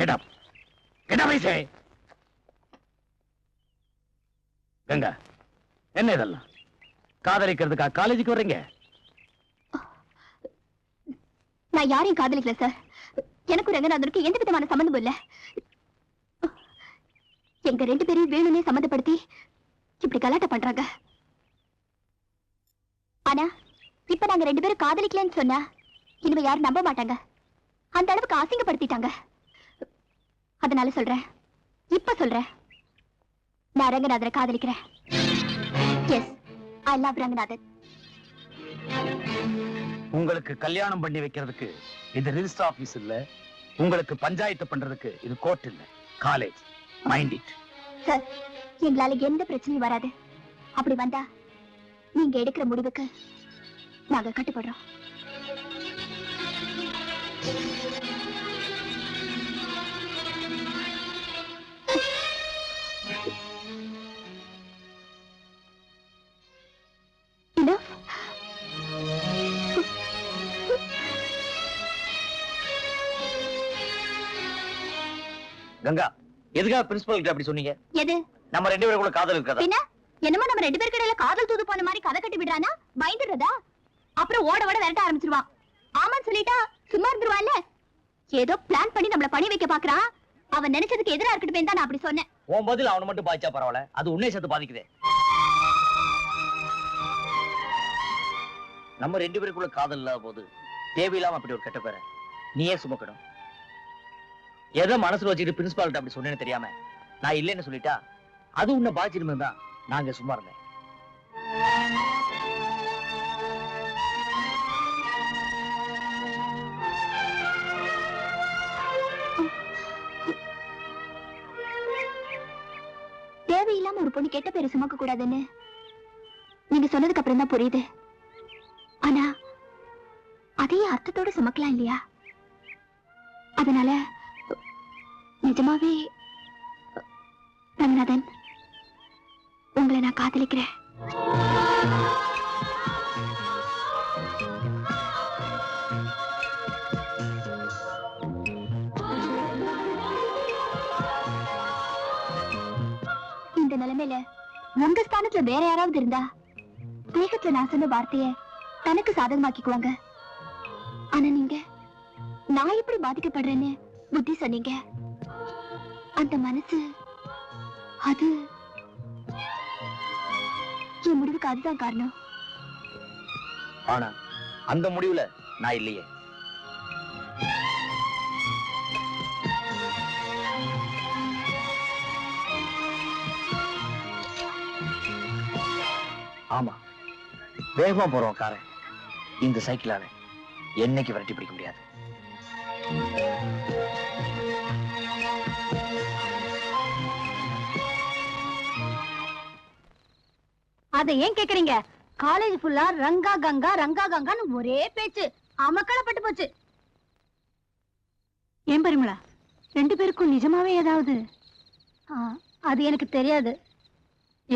Get up. Get up, I say. Ganga, என்ன இதெல்லாம்? காதலிக்கிறதுக்கா காலேஜுக்கு வர்றீங்க? நான் யாரையும் காதலிக்கல சார். எனக்கு ரங்கநாதனுக்கு எந்த விதமான சம்பந்தமும் இல்ல. எங்க 2 பேரையும் வேணும்னே சம்மந்தப்படுத்தி இப்படி கலாட்ட பண்றாங்க. ஆனா இப்ப நாங்க 2 பேரும் காதலிக்கலன்னு சொன்னா இனிமே யாரும் நம்ப மாட்டாங்க. அந்த அளவுக்கு அசிங்கப்படுத்திட்டாங்க. அதனால சொல்றேன், இப்ப சொல்றேன், நான் ரங்கநாதனை காதலிக்கிறேன். Yes, I love Ranganathan. உங்களுக்கு கல்யாணம் பண்ணி வைக்கிறதுக்கு இது ரிஜிஸ்டர் ஆபீஸ் இல்ல. உங்களுக்கு பஞ்சாயத்து பண்றதுக்கு இது கோர்ட் இல்ல, காலேஜ். Mind it. சார், எங்களால எந்த பிரச்சனையும் வராது. அப்படி வந்தா நீங்க எடுக்கிற முடிவுக்கு நாங்க கட்டுப்படுறோம். கங்கா, எதுக்காக பிரின்சிபல் கிட்ட அப்படி சொன்னீங்க? எது? நம்ம 2 பேரும் கூட காதல் இருக்கதா? என்ன என்னமோ நம்ம 2 பேருக்கு இடையில காதல் தூது போன மாதிரி கதை கட்டி விடுறானா? பயந்துடுறதா? அப்புறம் ஓட ஓட விரட்ட ஆரம்பிச்சிருவான். ஆமான்னு சொல்லிட்டா சும்மா இருந்துருவான்ல. ஏதோ பிளான் பண்ணி நம்மள பணி வைக்க பாக்குறான். அவன் நினைச்சதுக்கு எதிரா இருக்கட்டும் தான் நான் அப்படி சொன்னேன். உன் பதில் அவனை மட்டும் பாதிச்சா பரவாயில்ல, அது உன்னை சேர்த்து பாதிக்குதே. நம்ம 2 பேருக்குள்ள காதல் இல்லாத போது தேவையில்லாம அப்படி ஒரு கெட்ட பேரை நீயே சுமக்கணும். எதை மனசுல வச்சுக்கிட்டு பிரின்சிபால்கிட்ட அப்படி சொன்னேன்னு தெரியாம நான் இல்லைன்னு சொல்லிட்டா அது உன்னை பாதிச்சிருமே தான் நாங்க சும்மா இருந்தேன். தேவையில்லாம ஒரு பொண்ணு கெட்ட பேரை சுமக்க கூடாதுன்னு நீங்க சொன்னதுக்கு அப்புறம் தான் புரியுது. ஆனா அதே அர்த்தத்தோட சுமக்கலாம் இல்லையா? அதனால நிஜமாவே ரங்கநாதன், உங்களை நான் காதலிக்கிறேன். இந்த நிலைமையில உங்க ஸ்தானத்துல வேற யாராவது இருந்தா வேகத்துல நான் சொன்ன வார்த்தைய தனக்கு சாதகமாக்கிக்குவாங்க. ஆனா நீங்க நான் எப்படி பாதிக்கப்படுறேன்னு புத்தி சொன்னீங்க. அந்த மனசு அது என் முடிவுக்கு அதுதான் காரணம். ஆனா அந்த முடிவுல நான் இல்லையே. ஆமா, வேகமா போறோம் காரன் இந்த சைக்கிளால என்னைக்கு விரட்டி பிடிக்க முடியாது. அதை ஏன் கேக்குறீங்க? காலேஜ் ஃபுல்லா ரங்கா கங்கா ரங்கா கங்கான்னு ஒரே பேச்சு. அமக்களப்பட்டு போச்சு. ஏன் பரிமளா, 2 பேருக்கும் நிஜமாவே ஏதாவது? அது எனக்கு தெரியாது.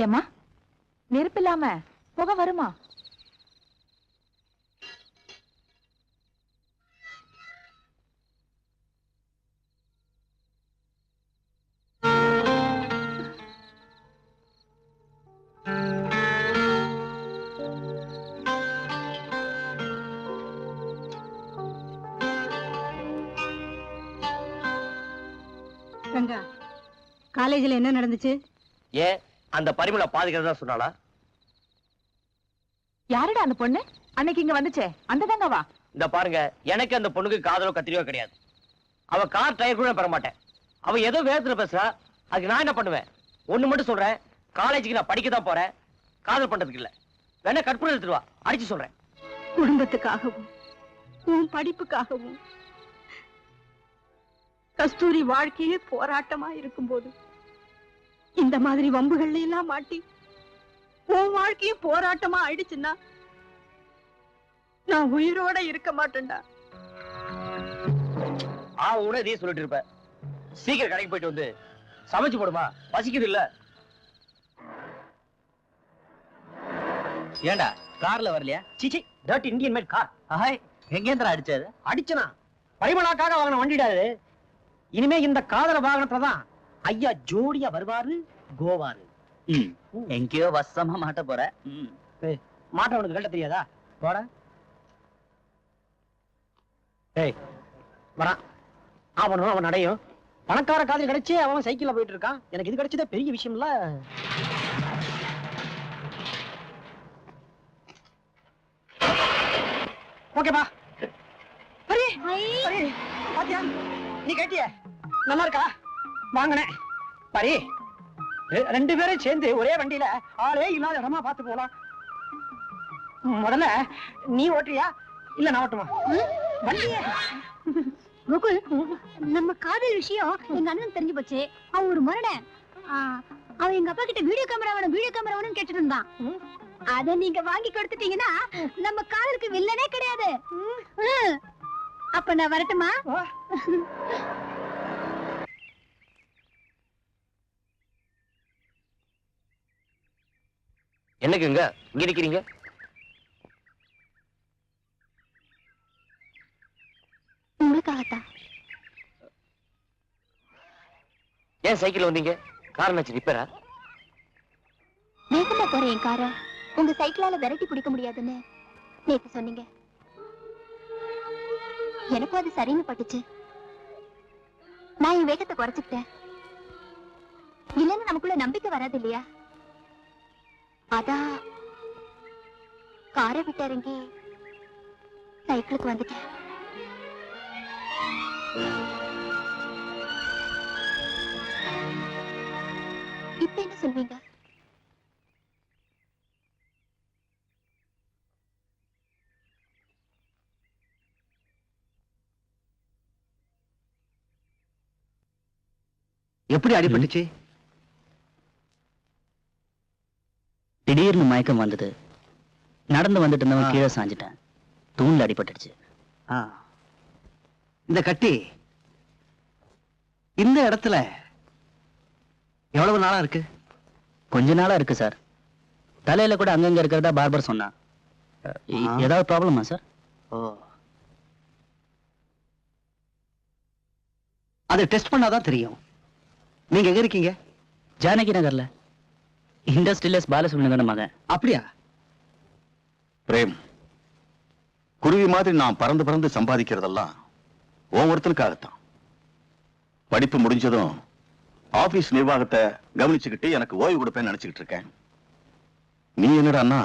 ஏமா, நெருப்பு இல்லாம புகை வருமா? ரங்கா, காலேஜ்ல என்ன நடந்துச்சு? ஏன் அந்த பரிமளை பாதிக்கிறதா சொன்னாளா? யாருடா அந்த பொண்ணு? அன்னைக்கு இங்க வந்துச்சே அந்த கங்கவா? இந்த பாருங்க, எனக்கு அந்த பொண்ணுக்கு காதலோ கத்திரியோ கிடையாது. அவ கார் டயர் கூட பெற மாட்டேன். அவ ஏதோ வேகத்துல பேசுறா, அதுக்கு நான் என்ன பண்ணுவேன்? ஒண்ணு மட்டும் சொல்றேன், காலேஜுக்கு நான் படிக்க தான் போறேன், காதல் பண்றதுக்கு இல்ல. வேணா கற்பனை எடுத்துட்டு வா, அடிச்சு சொல்றேன். குடும்பத்துக்காகவும் உன் படிப்புக்காகவும் கஸ்தூரி வாழ்க்கையே போராட்டமா இருக்கும்போது இந்த மாதிரி வம்புகள்ல எல்லாம் மாட்டி உன் வாழ்க்கையே போராட்டமா ஆயிடுச்சுன்னா நான் உயிரோட இருக்க மாட்டேன்டா. இதே சொல்லிட்டு இருப்ப. சீக்கிரம் கடைக்கு போயிட்டு வந்து சமைச்சு போடுமா, பசிக்குது இல்ல? ஏண்டா கார்ல வரலையா? சிச்சி, dirt Indian made car. Hi, எங்கேந்திரா அடிச்சது? அடிச்சனா? பரிமளாக்காக வாங்கின வண்டிடாது. இனிமே இந்த காதல வாகனத்துலதான் ஐயா ஜோடியா வருவாரு கோவாரு. எங்கேயோ வசமா மாட்ட போற. மாட்டவனுக்கு கட்ட தெரியாதா? போட. ஏய் வரான். அவனும் அவன் அடையும் பணக்கார காதல் கிடைச்சு அவன் சைக்கிள்ல போயிட்டு இருக்கான். எனக்கு இது கிடைச்சதே பெரிய விஷயம் இல்ல. ஓகேப்பா. பாத்தியா நீ கேட்டிய நல்லா இருக்கா? வாங்கினேன் பாரி. ரெண்டு பேரும் சேர்ந்து ஒரே வண்டியில ஆளே இல்லாத இடமா பார்த்து போலாம். முதல்ல நீ ஓட்டுறியா இல்ல நான் ஓட்டுமா? கோகுல், நம்ம காதல் விஷயம் எங்க அண்ணன் தெரிஞ்சு போச்சு. அவன் ஒரு மரணன். அவன் எங்க அப்பா கிட்ட வீடியோ கேமரா வேணும் கேட்டுட்டு இருந்தான். அத நீங்க வாங்கி கொடுத்துட்டீங்கன்னா நம்ம காதலுக்கு வில்லனே கிடையாது. அப்ப நான் வரட்டுமா? என்னக்குங்க இங்க இருக்கிறீங்க? உங்களுக்காகத்தான். ஏன் சைக்கிள் வந்தீங்க? காரணம் ரிப்பேரா? வேகமா போற என் காரை உங்க சைக்கிளால விரட்டி பிடிக்க முடியாதுன்னு நேத்து சொன்னீங்க. எனக்கும் அது சரின்னு பட்டுச்சு. நான் என் வேகத்தை குறைச்சுக்கிட்டேன். இல்லன்னு நமக்குள்ள நம்பிக்கை வராது இல்லையா? அதான் காரை விட்டு இறங்கி சைக்கிளுக்கு வந்துட்டேன். இப்ப என்ன சொல்வீங்க? எப்படி அடிபட்டுச்சு? திடீர்னு மயக்கம் வந்தது. நடந்து வந்துட்டு இருந்தவன் கீழே சாஞ்சிட்டேன். தூண்ல அடிபட்டுடுச்சு. இந்த கட்டி இந்த இடத்துல எவ்வளவு நாளா இருக்கு? கொஞ்ச நாளா இருக்கு சார். தலையில கூட அங்கங்க இருக்கிறதா பார்பர் சொன்னா. ஏதாவது ப்ராப்ளமா சார்? அதை டெஸ்ட் பண்ணாதான் தெரியும். நீங்க எங்க இருக்கீங்க? ஜானகி நகர்ல. இண்டஸ்ட்ரியலிஸ்ட் பாலசுப்ரமணியன் மகன். அப்படியா? பிரேம், குருவி மாதிரி நான் பறந்து பறந்து சம்பாதிக்கிறதெல்லாம் ஒவ்வொருத்தனுக்காகத்தான். படிப்பு முடிஞ்சதும் ஆபீஸ் நிர்வாகத்தை கவனிச்சுக்கிட்டு எனக்கு ஓய்வு கொடுப்பேன்னு நினைச்சுக்கிட்டு இருக்கேன். நீ என்னடான்னா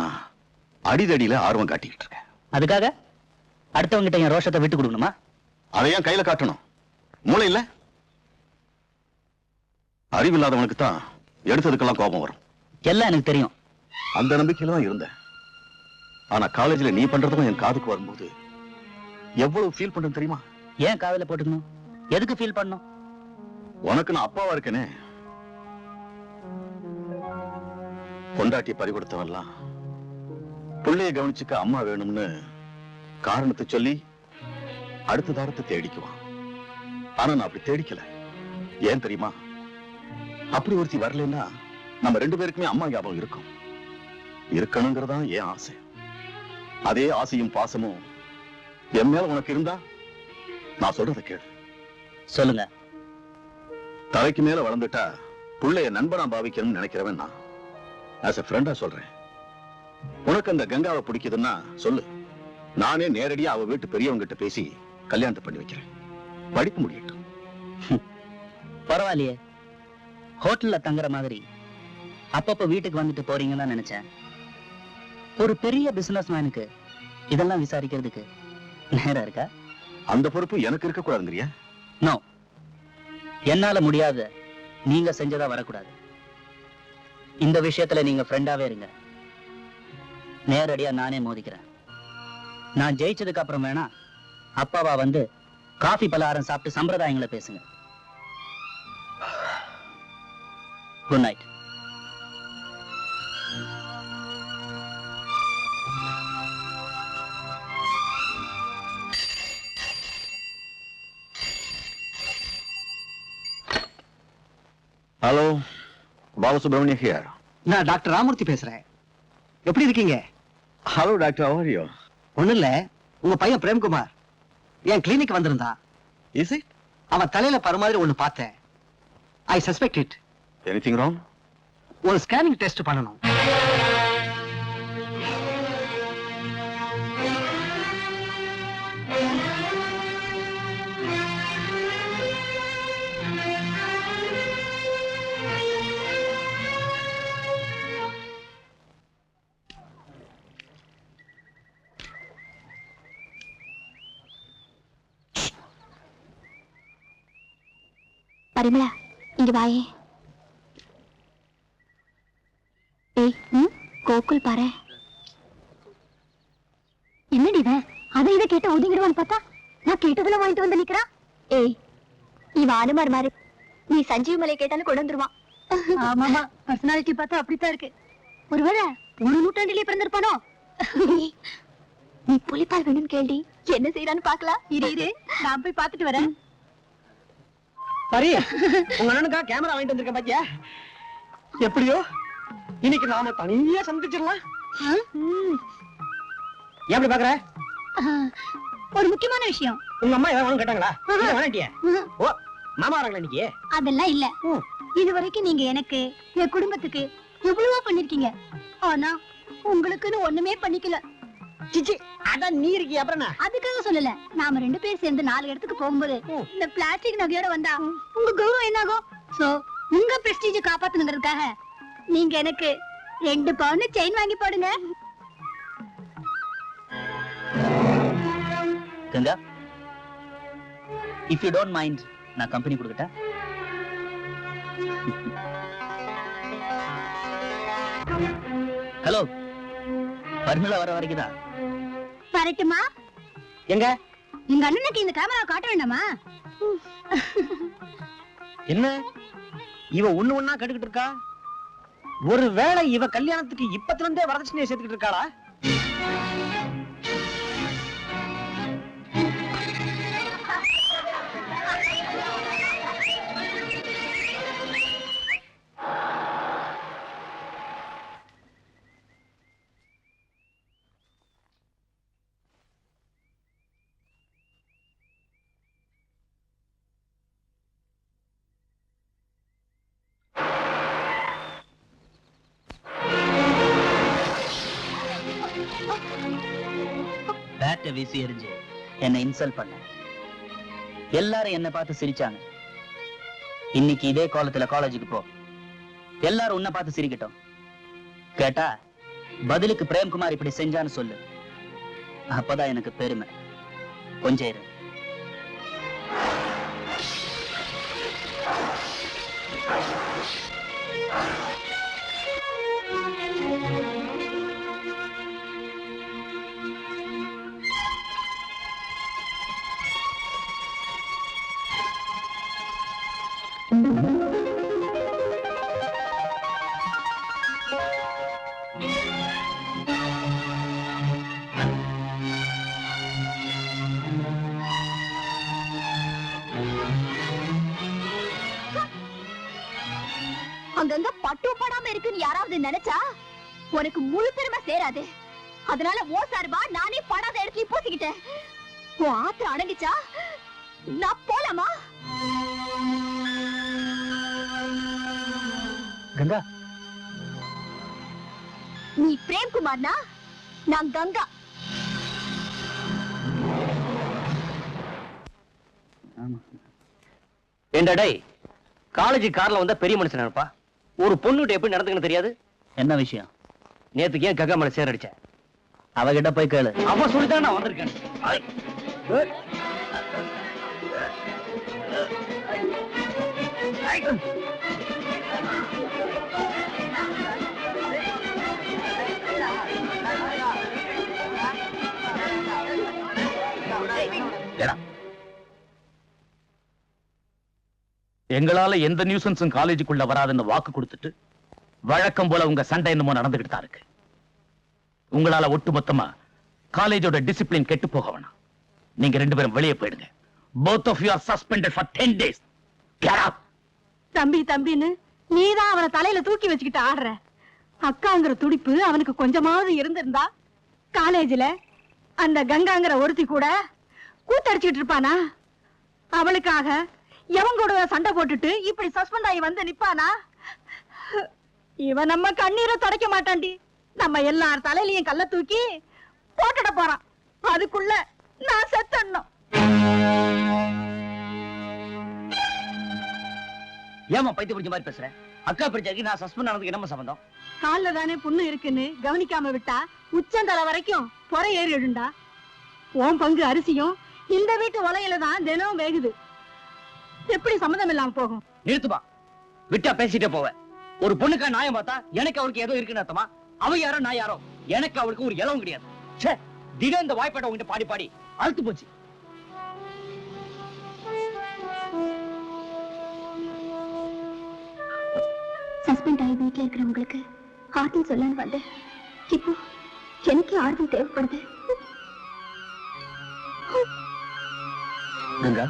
அடிதடியில ஆர்வம் காட்டிக்கிட்டு இருக்க. அதுக்காக அடுத்தவங்கிட்ட என் ரோஷத்தை விட்டு கொடுக்கணுமா? அதையும் கையில காட்டணும். மூளை இல்ல? அறிவில்லாதவனுக்கு தான் எடுத்ததுக்கெல்லாம் கோபம் வரும். எல்லாம் எனக்கு தெரியும். அந்த நம்பிக்கையில தான் இருந்தேன். ஆனா காலேஜ்ல நீ பண்றதும் என் காதுக்கு வரும்போது எவ்வளவு ஃபீல் பண்றது தெரியுமா? ஏன் காதல போட்டுக்கணும்? எதுக்கு ஃபீல் பண்ணணும்? உனக்கு நான் அப்பாவா இருக்கேனே. பொண்டாட்டி பறி கொடுத்தவெல்லாம் பிள்ளைய கவனிச்சுக்க அம்மா வேணும்னு காரணத்தை சொல்லி அடுத்த தாரத்தை தேடிக்குவான். ஆனா நான் அப்படி தேடிக்கல. ஏன் தெரியுமா? அப்படி ஒருத்தி வரலன்னா நம்ம ரெண்டு பேருக்குமே அம்மா ஞாபகம் இருக்கும். இருக்கணுங்கிறதான் என் ஆசை. அதே ஆசையும் பாசமும் என் மேல உனக்கு இருந்தா நான் சொல்றதை கேளு. சொல்லுங்க. தலைக்கு மேல வளர்ந்துட்டா புள்ளைய நண்பனா பாவிக்கணும்னு நினைக்கிறவன் நான். ஆஸ் எ ஃப்ரெண்டா சொல்றேன். உனக்கு அந்த கங்காவை பிடிக்குதுன்னா சொல்லு. நானே நேரடியா அவ வீட்டு பெரியவங்க கிட்ட பேசி கல்யாணத்தை பண்ணி வைக்கிறேன். படிப்பு முடியட்டும். பரவாயில்லையே. ஹோட்டல்ல தங்குற மாதிரி அப்பப்ப வீட்டுக்கு வந்துட்டு போறீங்கன்னு தான் நினைச்சேன். ஒரு பெரிய பிசினஸ் மேனுக்கு இதெல்லாம் விசாரிக்கிறதுக்கு நேரம் இருக்கா? அந்த பொறுப்பு எனக்கு இருக்க கூடாதுங்கறியா? நோ. என்னால முடியாத நீங்க செஞ்சதா வரக்கூடாது. இந்த விஷயத்துல நீங்க ஃப்ரெண்டாவே இருங்க. நேரடியா நானே மோதிக்கிறேன். நான் ஜெயிச்சதுக்கு அப்புறம் வேணா அப்பாவா வந்து காஃபி பலகாரம் சாப்பிட்டு சம்பிரதாயங்களை பேசுங்க. Good night. Hello, Balasubramania here. நான் டாக்டர் ராமூர்த்தி பேசுறேன். எப்படி இருக்கீங்க? Hello doctor, how are you? ஒண்ணு இல்ல, உங்க பையன் பிரேம்குமார் என் கிளினிக் வந்திருந்தா. Is it? அவன் தலையில பரு மாதிரி ஒண்ணு பார்த்தேன். ஐ சஸ்பெக்ட் இட். Anything wrong? ஒரு ஸ்கேனிங் டெஸ்ட் பண்ணணும். பரிமளா, இங்க வாயே. ஏய், கோகுல் பாரு. என்னடி இவன் அதை இதை கேட்ட ஒதுங்கிடுவான்னு பார்த்தா நான் கேட்டதுல வாங்கிட்டு வந்து நிக்கிறா. ஏய், இவன் அனுமார் மாதிரி. நீ சஞ்சீவ் மலை கேட்டாலும் கொண்டு வந்துருவான். ஆமாமா, பர்சனாலிட்டி பார்த்தா அப்படித்தான் இருக்கு. ஒருவேளை ஒரு நூற்றாண்டிலே பிறந்திருப்பானோ? நீ புலிப்பால் வேணும்னு கேள்வி என்ன செய்யறான்னு பாக்கலாம். இரு நான் போய் பாத்துட்டு வரேன். சரி, உங்க அண்ணனுக்கா கேமரா வாங்கிட்டு வந்திருக்கேன் பாத்தியா? எப்படியோ இன்னைக்கு நாம தனியா சந்திச்சிடலாம். எப்படி பாக்குற? ஒரு முக்கியமான விஷயம். உங்க அம்மா ஏதாவது கேட்டாங்களா? வேணாட்டிய? ஓ, மாமா வராங்களா இன்னைக்கு? அதெல்லாம் இல்ல. இது வரைக்கும் நீங்க எனக்கு, என் குடும்பத்துக்கு எவ்வளவோ பண்ணிருக்கீங்க. ஆனா உங்களுக்குன்னு ஒண்ணுமே பண்ணிக்கல. சிச்சி, அதான் நீ இருக்கி அப்புறம் அதுக்காக சொல்லல. நாம 2 பேர் சேர்ந்து 4 இடத்துக்கு போகும்போது இந்த பிளாஸ்டிக் நகையோட வந்தா உங்க கௌரவம் என்னாகும்? சோ உங்க பிரஸ்டீஜ் காப்பாத்தணுங்கிறதுக்காக நீங்க எனக்கு 2 பவுன் செயின் வாங்கி போடுங்க. Ganga, if you don't mind, நான் கம்பெனி கொடுக்கட்டா? ஹலோ, பர்மிளா வர வரைக்கும் தான். வரட்டுமா? எங்க எங்க அண்ணனுக்கு இந்த கேமரா காட்ட வேண்டாமா? என்ன இவ ஒண்ணு ஒண்ணா கட்டுக்கிட்டு இருக்கா? ஒருவேளை இவ கல்யாணத்துக்கு இப்பத்துல இருந்தே வரதட்சணையை சேர்த்துக்கிட்டு இருக்காளா? பேட்டை வீசி எறிஞ்சு என்னை இன்சல்ட் பண்ண. எல்லாரும் என்ன பார்த்து சிரிச்சாங்க. இன்னைக்கு இதே காலத்துல காலேஜுக்கு போ, எல்லாரும் உன்னை பார்த்து சிரிக்கட்டும். கேட்டா பதிலுக்கு பிரேம்குமார் இப்படி செஞ்சான்னு சொல்லு. அப்பதான் எனக்கு பெருமை. கொஞ்சம் இரு. அங்கங்க பட்டு படாம இருக்குன்னு யாராவது நினைச்சா உனக்கு முழு பெருமை சேராது. அதனால ஓ சார்பா நானே படாத இடத்துல பூசிக்கிட்டேன். உன் ஆத்திரம் அடங்கிச்சா நான் போலாமா? கங்கா, நீ பிரேம்குமார்னா நான் கங்கா. ஏண்டா டேய், காலேஜ் கார்ல வந்தா பெரிய மனுஷன் நினைப்பா. ஒரு பொண்ணுகிட்ட எப்படி நடந்துக்கணும் தெரியாது. என்ன விஷயம்? நேத்துக்கு ஏன் கங்கா மேல சேர் அடிச்ச? அவகிட்ட போய் கேளு. அவ சொல்லிதான் நான் வந்திருக்கேன். எங்களால எந்த நியூசன்ஸும் காலேஜுக்குள்ள வராதுன்னு வாக்கு கொடுத்துட்டு வழக்கம் போல உங்க சண்டை என்னமோ நடந்துகிட்டு தான் இருக்கு. உங்களால ஒட்டுமொத்தமா காலேஜோட டிசிப்ளின் கெட்டு போக வேணாம். நீங்க 2 பேரும் வெளியே போயிடுங்க. both of you are suspended for 10 days. Get out. தம்பின்னு நீதான் அவனை தலையில தூக்கி வச்சுக்கிட்டு ஆடுற. அக்காங்கிற துடிப்பு அவனுக்கு கொஞ்சமாவது இருந்திருந்தா காலேஜ்ல அந்த கங்காங்கிற ஒருத்தி கூட கூத்தடிச்சுட்டு இருப்பானா? அவளுக்காக எவன் கூட சண்டை போட்டுட்டு இப்படி சஸ்பெண்ட் ஆகி வந்து நிப்பானா? இவன் நம்ம கண்ணீரை துடைக்க மாட்டான்டி. நம்ம எல்லார் தலையிலயும் கல்ல தூக்கி போட்டுட போறான். அதுக்குள்ள நான் செத்தணும். ஏமா பைத்தியம் பிடிச்ச மாதிரி பேசுற? அக்கா பிடிச்சாக்கி நான் சஸ்பெண்ட் ஆனதுக்கு என்ன சம்பந்தம்? கால்ல தானே புண்ணு இருக்குன்னு கவனிக்காம விட்டா உச்சந்தலை வரைக்கும் பொறை ஏறிடுண்டா. உன் பங்கு அரிசியும் இந்த வீட்டு உலையில தான் தினம் வேகுது. எப்படி சம்மதம் இல்லாம போகும்? நிறுத்துமா, விட்டா பேசிட்டே போவேன். ஒரு பொண்ணுக்கா நியாயம் பார்த்தா எனக்கு அவருக்கு ஏதோ இருக்குன்னு அர்த்தமா? அவ யாரோ நான் யாரோ, எனக்கு அவளுக்கு ஒரு இலவும் கிடையாது. ச்சே, தினம் இந்த வாய்ப்பாட்ட உங்ககிட்ட பாடி பாடி அழுத்து போச்சு. சஸ்பெண்ட் ஆகி வீட்டுல இருக்கிறவங்களுக்கு ஆறுதல் சொல்லன்னு வந்தேன். இப்போ எனக்கு ஆறுதல் தேவைப்படுது. கங்கா,